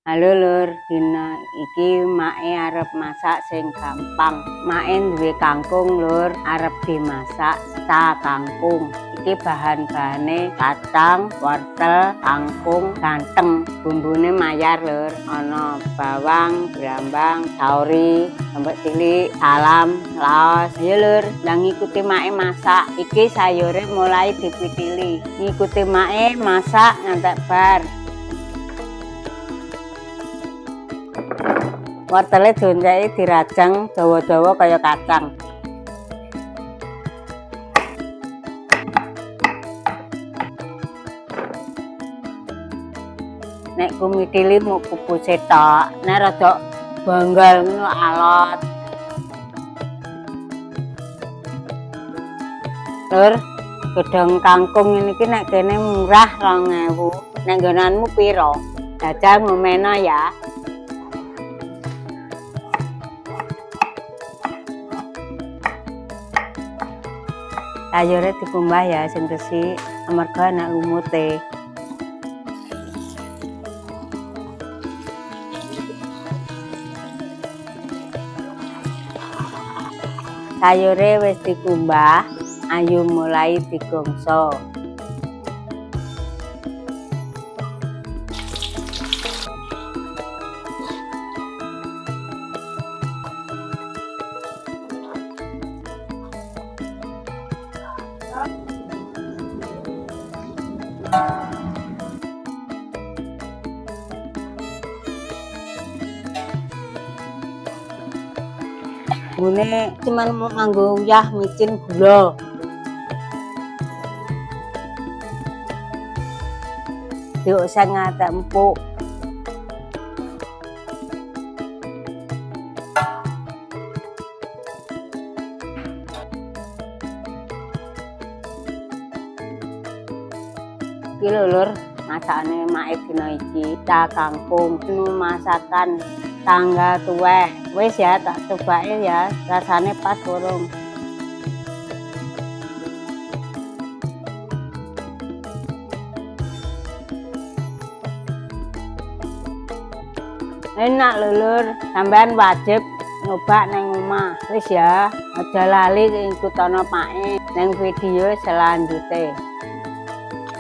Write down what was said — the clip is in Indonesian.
Halo Lur, dina iki make arep masak sing gampang. Make duwe kangkung Lur, arep dimasak ta kangkung. Iki bahan-bahane kacang, wortel, kangkung, ganteng. Bumbune mayar Lur, ana bawang, brambang, sauri, lombok cilik, salam, laos. Ayo Lur, ndang ngikuti make masak. Iki sayure mulai dipitili. Ngikuti make masak ngantek bar. Wortelnya dionceki dirajang dawa-dawa kaya kacang. Nek kumitili mau kupuse tok, nek rada banggal ngono alot. Lur, gedhong kangkung ini ki nek kene murah 2.000. Nek nggonanmu piro? Jajal ngomeno ya. Sayure dikumbah ya sing resik amarga ana lumute. Sayure wis dikumbah, ayo mulai digongso. Bune cuman mau nganggo uyah micin gula. Diusah ngatek empuk. Iki lho Lur, masakane make dina iki, ta kangkung, menu masakan tanggal tuweh. Wis ya tak cobake ya, rasane pas burung. Enak lho Lur, sampean wajib nyoba neng omah. Wis ya, aja lali ngikutono Make neng video selanjutnya.